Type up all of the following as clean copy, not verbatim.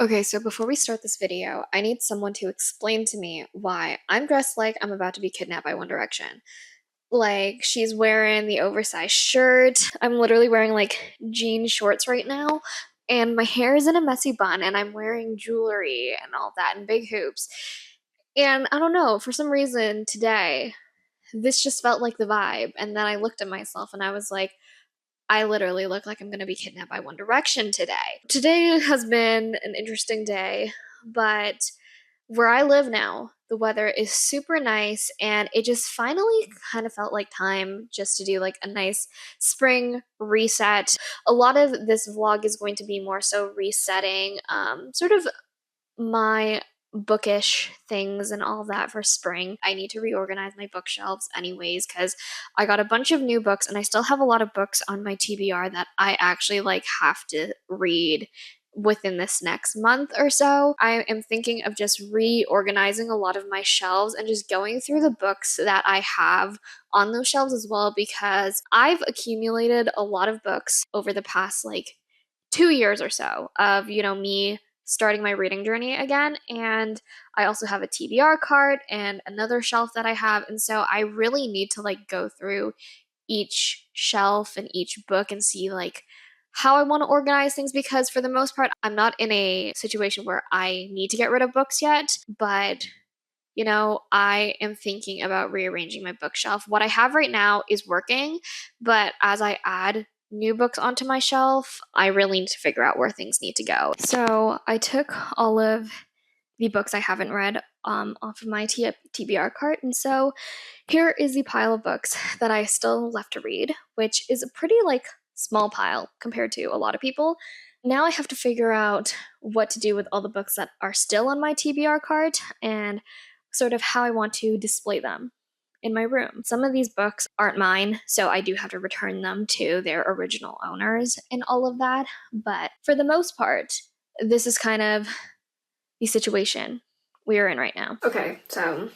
Okay, so before we start this video, I need someone to explain to me why I'm dressed like I'm about to be kidnapped by One Direction. Like, she's wearing the oversized shirt. I'm literally wearing like jean shorts right now, and my hair is in a messy bun, and I'm wearing jewelry and all that and big hoops. And I don't know, for some reason today, this just felt like the vibe. And then I looked at myself and I was like, I literally look like I'm going to be kidnapped by One Direction today. Today has been an interesting day, but where I live now, the weather is super nice and it just finally kind of felt like time just to do like a nice spring reset. A lot of this vlog is going to be more so resetting sort of my bookish things and all that for spring. I need to reorganize my bookshelves anyways because I got a bunch of new books and I still have a lot of books on my TBR that I actually like have to read within this next month or so. I am thinking of just reorganizing a lot of my shelves and just going through the books that I have on those shelves as well because I've accumulated a lot of books over the past like 2 years or so of, me starting my reading journey again. And I also have a TBR cart and another shelf that I have. And so I really need to like go through each shelf and each book and see like how I want to organize things because for the most part, I'm not in a situation where I need to get rid of books yet, but I am thinking about rearranging my bookshelf. What I have right now is working, but as I add new books onto my shelf, I really need to figure out where things need to go. So I took all of the books I haven't read off of my TBR cart, and so here is the pile of books that I still left to read, which is a pretty like small pile compared to a lot of people. Now I have to figure out what to do with all the books that are still on my TBR cart and sort of how I want to display them in my room. Some of these books aren't mine, so I do have to return them to their original owners and all of that. But for the most part, this is kind of the situation we are in right now. Okay, so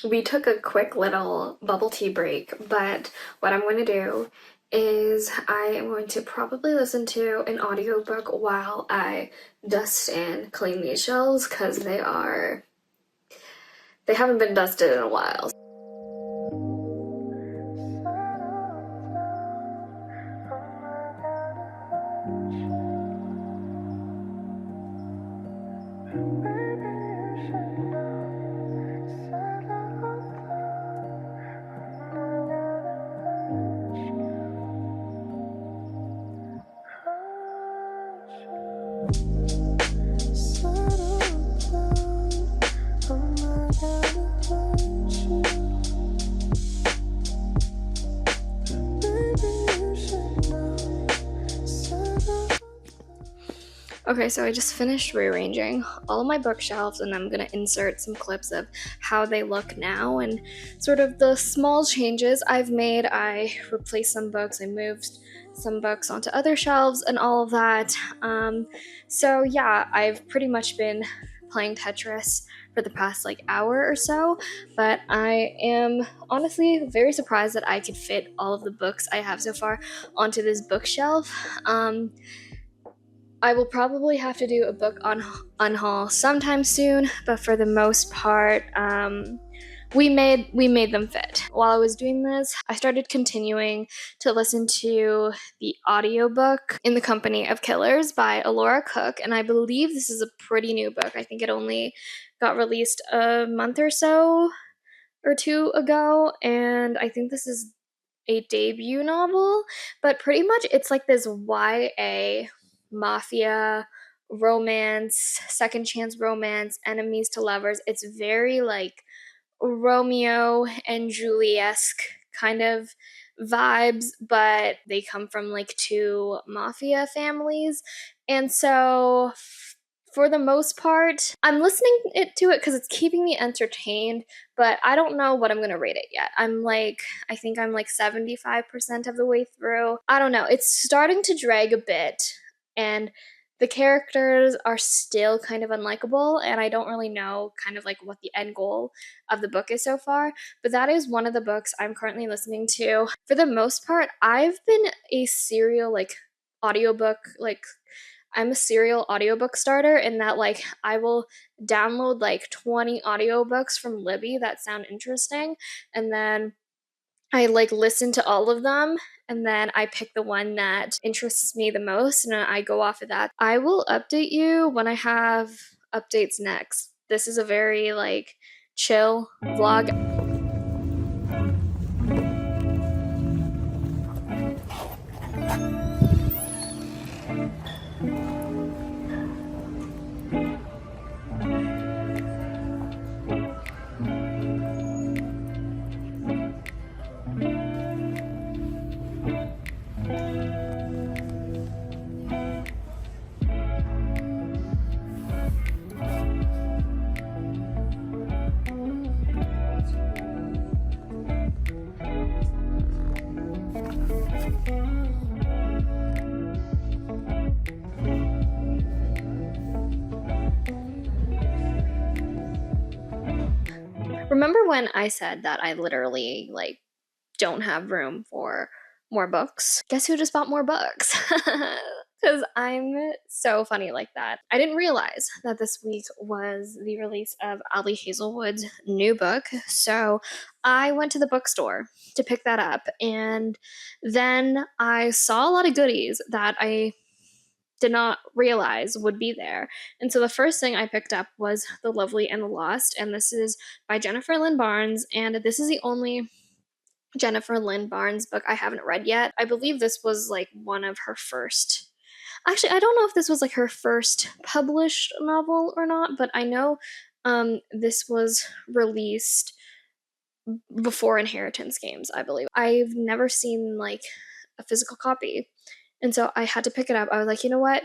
we took a quick little bubble tea break, but what I'm going to do is I am going to probably listen to an audiobook while I dust and clean these shelves because they haven't been dusted in a while. Okay, so I just finished rearranging all of my bookshelves and I'm going to insert some clips of how they look now and sort of the small changes I've made. I replaced some books, I moved some books onto other shelves and all of that. So yeah, I've pretty much been playing Tetris for the past like hour or so, but I am honestly very surprised that I could fit all of the books I have so far onto this bookshelf. I will probably have to do a book on unhaul sometime soon, but for the most part, we made them fit. While I was doing this, I started continuing to listen to the audiobook In the Company of Killers by Alora Cook, and I believe this is a pretty new book. I think it only got released a month or so or two ago, and I think this is a debut novel, but pretty much it's like this YA mafia romance, second chance romance, enemies to lovers. It's very like Romeo and Juliet-esque kind of vibes, but they come from like two mafia families. And so for the most part, I'm listening to it because it's keeping me entertained, but I don't know what I'm going to rate it yet. I think I'm like 75% of the way through. I don't know. It's starting to drag a bit, and the characters are still kind of unlikable, and I don't really know kind of like what the end goal of the book is so far, but that is one of the books I'm currently listening to. For the most part, I've been a serial like audiobook like I'm a serial audiobook starter in that like I will download like 20 audiobooks from Libby that sound interesting, and then I like listen to all of them, and then I pick the one that interests me the most and I go off of that. I will update you when I have updates next. This is a very like chill vlog. Remember when I said that I literally like don't have room for more books? Guess who just bought more books? Because I'm so funny like that. I didn't realize that this week was the release of Ali Hazelwood's new book. So I went to the bookstore to pick that up. And then I saw a lot of goodies that I did not realize would be there. And so the first thing I picked up was The Lovely and the Lost. And this is by Jennifer Lynn Barnes. And this is the only Jennifer Lynn Barnes book I haven't read yet. I believe this was like one of her first. Actually, I don't know if this was like her first published novel or not, but I know this was released before Inheritance Games, I believe. I've never seen like a physical copy. And so I had to pick it up. I was like, you know what?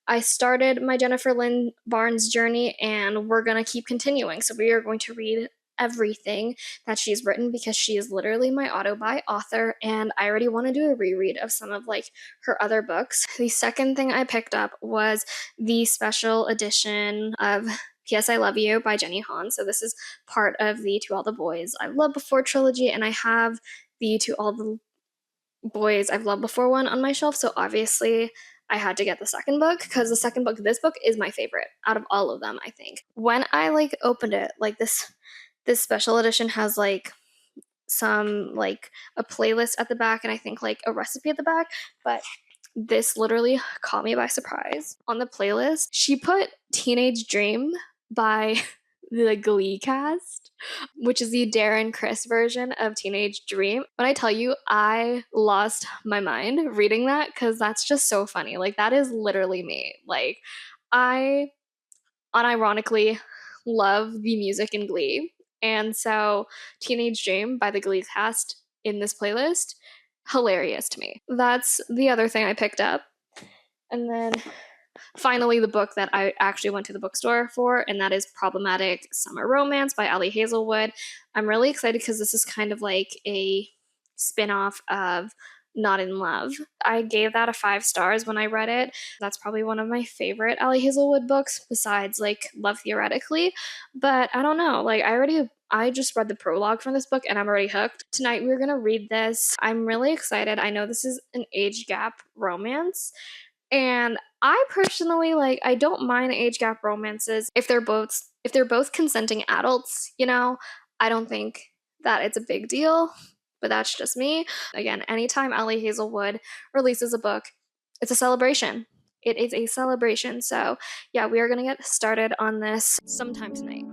I started my Jennifer Lynn Barnes journey and we're going to keep continuing. So we are going to read everything that she's written because she is literally my auto-buy author and I already want to do a reread of some of like her other books. The second thing I picked up was the special edition of P.S. I Love You by Jenny Han. So this is part of the To All the Boys I've Loved Before trilogy, and I have the To All the Boys I've Loved Before one on my shelf, so obviously I had to get the second book because the second book, this book is my favorite out of all of them, I think. When I like opened it, like this special edition has like some like a playlist at the back and I think like a recipe at the back, but this literally caught me by surprise. On the playlist, she put Teenage Dream by the Glee cast, which is the Darren Criss version of Teenage Dream. When I tell you, I lost my mind reading that because that's just so funny. Like, that is literally me. Like, I unironically love the music in Glee. And so, Teenage Dream by the Glee cast in this playlist, hilarious to me. That's the other thing I picked up. And then finally, the book that I actually went to the bookstore for, and that is Problematic Summer Romance by Ali Hazelwood. I'm really excited because this is kind of like a spin-off of Not in Love. I gave that a 5 stars when I read it. That's probably one of my favorite Ali Hazelwood books besides like Love Theoretically. But I don't know, like I just read the prologue from this book and I'm already hooked. Tonight we're gonna read this. I'm really excited. I know this is an age gap romance. And I personally like I don't mind age gap romances if they're both consenting adults, you know. I don't think that it's a big deal, but that's just me. Again, anytime Ali Hazelwood releases a book, it's a celebration. It is a celebration. So, yeah, we are going to get started on this sometime tonight.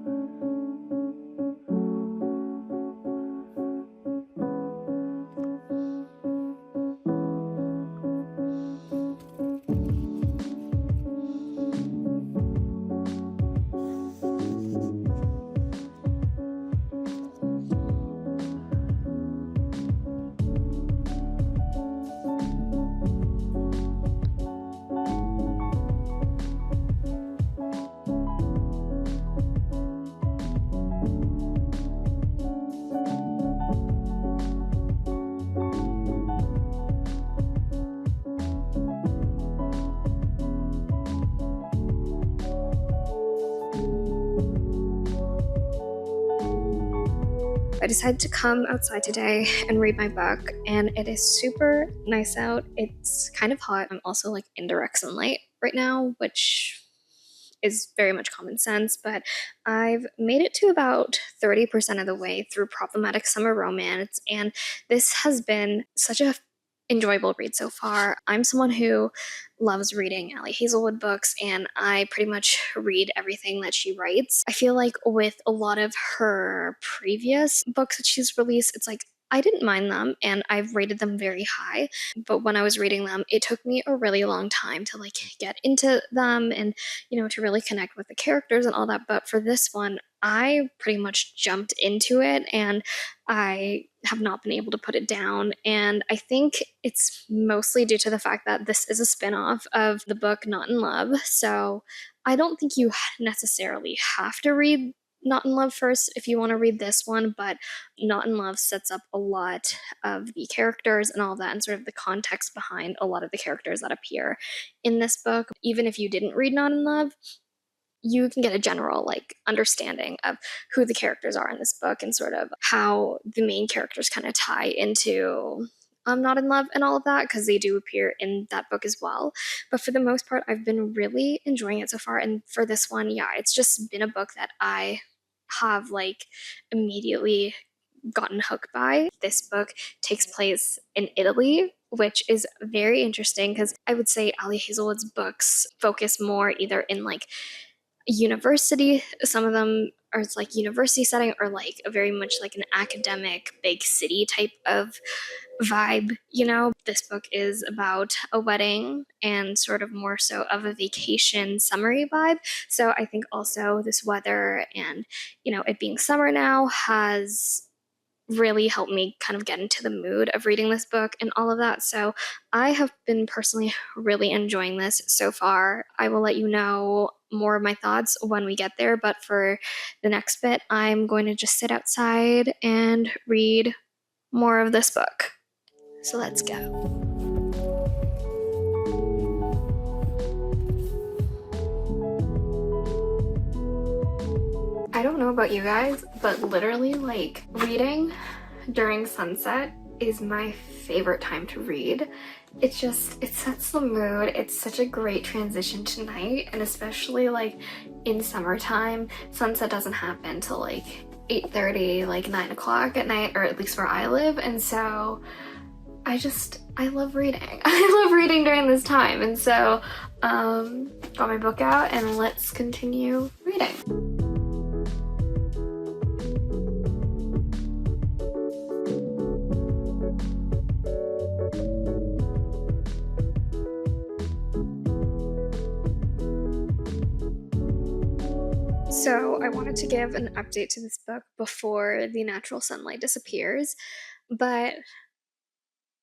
I decided to come outside today and read my book, and it is super nice out. It's kind of hot. I'm also like in direct sunlight. right now, which is very much common sense, but I've made it to about 30% of the way through Problematic Summer Romance, and this has been such a enjoyable read so far. I'm someone who loves reading Ali Hazelwood books, and I pretty much read everything that she writes. I feel like with a lot of her previous books that she's released, it's like I didn't mind them and I've rated them very high, but when I was reading them, it took me a really long time to like get into them and to really connect with the characters and all that. But for this one, I pretty much jumped into it and I have not been able to put it down. And I think it's mostly due to the fact that this is a spin-off of the book Not in Love. So I don't think you necessarily have to read Not in Love first if you want to read this one, but Not in Love sets up a lot of the characters and all that and sort of the context behind a lot of the characters that appear in this book. Even if you didn't read Not in Love, you can get a general like understanding of who the characters are in this book and sort of how the main characters kind of tie into Not in Love and all of that, because they do appear in that book as well. But for the most part, I've been really enjoying it so far. And for this one, yeah, it's just been a book that I have like immediately gotten hooked by. This book takes place in Italy, which is very interesting because I would say Ali Hazelwood's books focus more either in like university. Some of them are like university setting or like a very much like an academic big city type of vibe. This book is about a wedding and sort of more so of a vacation summary vibe. So I think also this weather and it being summer now has really helped me kind of get into the mood of reading this book and all of that. So I have been personally really enjoying this so far. I will let you know more of my thoughts when we get there, but for the next bit, I'm going to just sit outside and read more of this book. So let's go. I don't know about you guys, but literally like reading during sunset is my favorite time to read. It sets the mood. It's such a great transition to night, and especially like in summertime, sunset doesn't happen till like 8:30, like 9 o'clock at night, or at least where I live. And so I love reading. I love reading during this time. And so got my book out and let's continue reading. So I wanted to give an update to this book before the natural sunlight disappears, but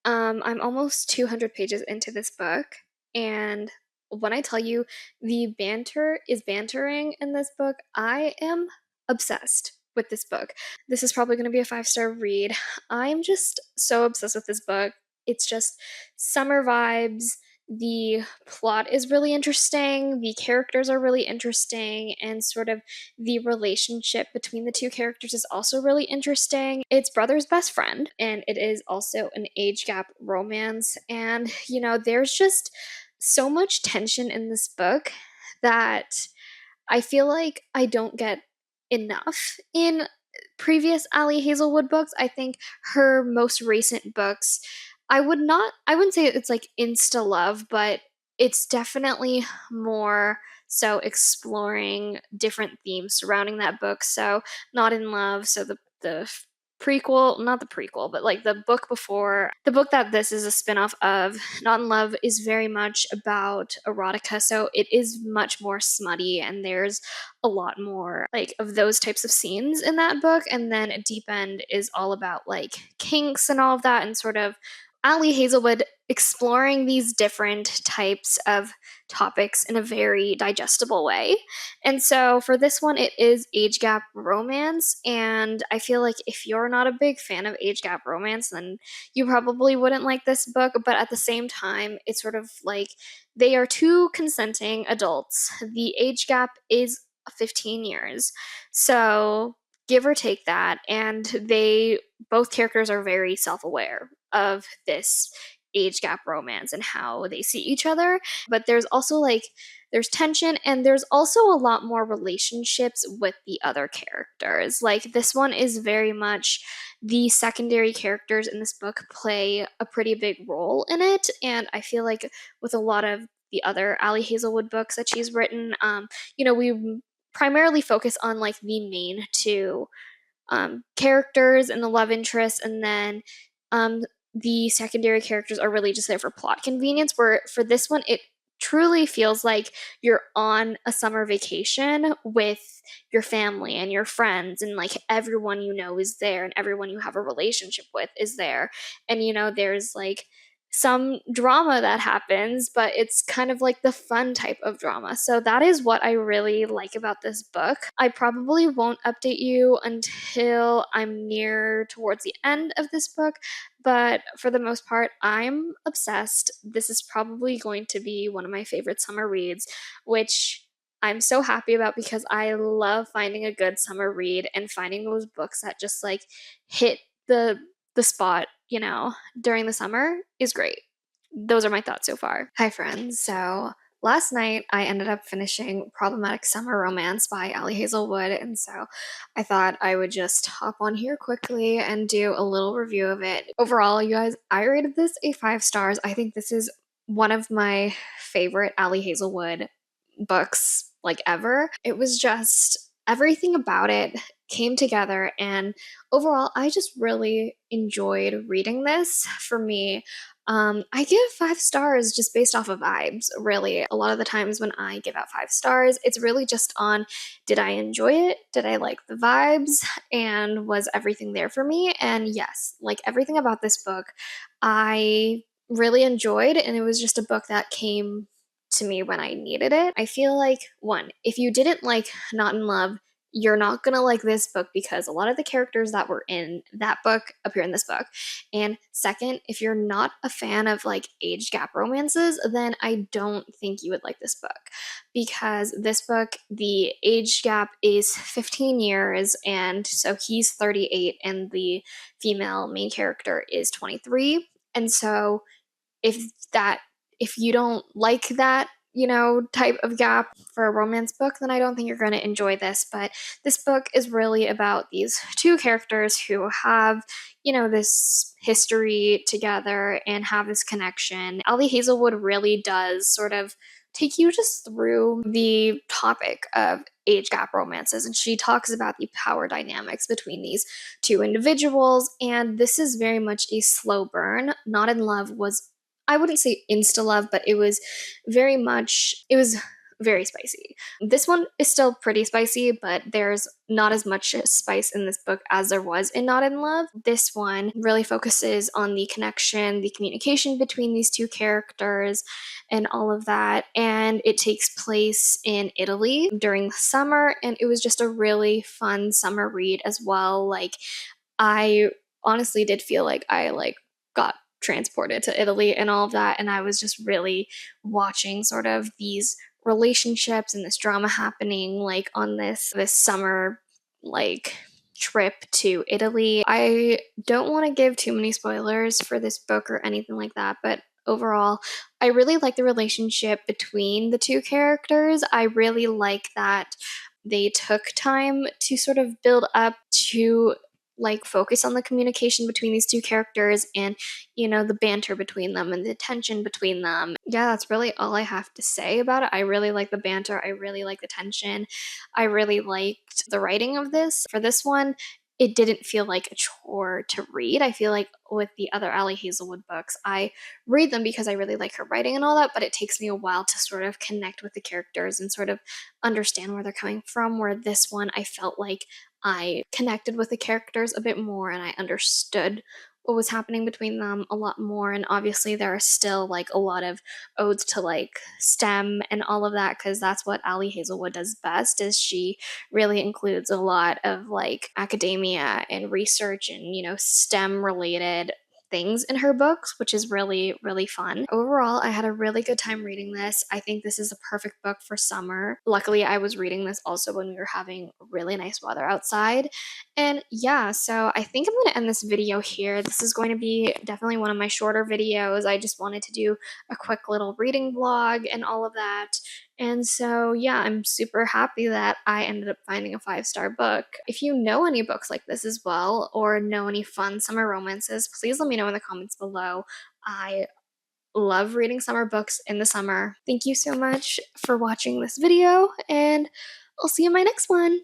I'm almost 200 pages into this book, and when I tell you the banter is bantering in this book, I am obsessed with this book. This is probably going to be a 5-star read. I'm just so obsessed with this book. It's just summer vibes. The plot is really interesting. The characters are really interesting, and sort of the relationship between the two characters is also really interesting. It's brother's best friend, and it is also an age gap romance. And, there's just so much tension in this book that I feel like I don't get enough in previous Ali Hazelwood books. I think her most recent books, I wouldn't say it's like insta love, but it's definitely more so exploring different themes surrounding that book. So Not in Love, so the prequel, not the prequel, but like the book before, the book that this is a spin-off of, Not in Love, is very much about erotica. So it is much more smutty and there's a lot more like of those types of scenes in that book. And then Deep End is all about like kinks and all of that, and sort of Ali Hazelwood exploring these different types of topics in a very digestible way. And so for this one, it is age gap romance. And I feel like if you're not a big fan of age gap romance, then you probably wouldn't like this book. But at the same time, it's sort of like they are two consenting adults. The age gap is 15 years. So give or take that. And both characters are very self aware of this age gap romance and how they see each other. But there's also like there's tension, and there's also a lot more relationships with the other characters. Like this one is very much the secondary characters in this book play a pretty big role in it. And I feel like with a lot of the other Ali Hazelwood books that she's written, we primarily focus on like the main two characters and the love interests, and then um, the secondary characters are really just there for plot convenience. Where for this one, it truly feels like you're on a summer vacation with your family and your friends, and like everyone you know is there, and everyone you have a relationship with is there. And there's like some drama that happens, but it's kind of like the fun type of drama. So that is what I really like about this book. I probably won't update you until I'm near towards the end of this book, but for the most part, I'm obsessed. This is probably going to be one of my favorite summer reads, which I'm so happy about because I love finding a good summer read and finding those books that just like hit the spot, during the summer is great. Those are my thoughts so far. Hi, friends. So last night I ended up finishing Problematic Summer Romance by Ali Hazelwood, and so I thought I would just hop on here quickly and do a little review of it. Overall, you guys, I rated this a 5 stars. I think this is one of my favorite Ali Hazelwood books like ever. It was just everything about it came together, and overall I just really enjoyed reading this. For me, I give 5 stars just based off of vibes, really. A lot of the times when I give out 5 stars, it's really just on, did I enjoy it? Did I like the vibes? And was everything there for me? And yes, like everything about this book, I really enjoyed, and it was just a book that came to me when I needed it. I feel like, one, if you didn't like Not in Love, you're not gonna like this book because a lot of the characters that were in that book appear in this book. And second, if you're not a fan of like age gap romances, then I don't think you would like this book, because this book, the age gap is 15 years, and so he's 38 and the female main character is 23. And so if that if you don't like that, type of gap for a romance book, then I don't think you're going to enjoy this. But this book is really about these two characters who have, this history together and have this connection. Ali Hazelwood really does sort of take you just through the topic of age gap romances, and she talks about the power dynamics between these two individuals. And this is very much a slow burn. Not in Love was, I wouldn't say insta love, but it was very spicy. This one is still pretty spicy, but there's not as much spice in this book as there was in Not in Love. This one really focuses on the connection, the communication between these two characters, and all of that. And it takes place in Italy during the summer, and it was just a really fun summer read as well. Like, I honestly did feel like I got transported to Italy and all of that, and I was just really watching sort of these relationships and this drama happening like on this summer like trip to Italy. I don't want to give too many spoilers for this book or anything like that, but overall, I really like the relationship between the two characters. I really like that they took time to sort of build up to like focus on the communication between these two characters, and the banter between them and the tension between them. Yeah, that's really all I have to say about it. I really like the banter, I really like the tension, I really liked the writing of this. For this one, it didn't feel like a chore to read. I feel like with the other Ali Hazelwood books, I read them because I really like her writing and all that, but it takes me a while to sort of connect with the characters and sort of understand where they're coming from. Where this one, I felt like I connected with the characters a bit more, and I understood what was happening between them a lot more. And obviously there are still like a lot of odes to like STEM and all of that, because that's what Ali Hazelwood does best, is she really includes a lot of like academia and research and STEM related things in her books, which is really, really fun. Overall, I had a really good time reading this. I think this is a perfect book for summer. Luckily, I was reading this also when we were having really nice weather outside, And yeah, so I think I'm going to end this video here. This is going to be definitely one of my shorter videos. I just wanted to do a quick little reading vlog and all of that. And so, yeah, I'm super happy that I ended up finding a 5-star book. If you know any books like this as well, or know any fun summer romances, please let me know in the comments below. I love reading summer books in the summer. Thank you so much for watching this video, and I'll see you in my next one.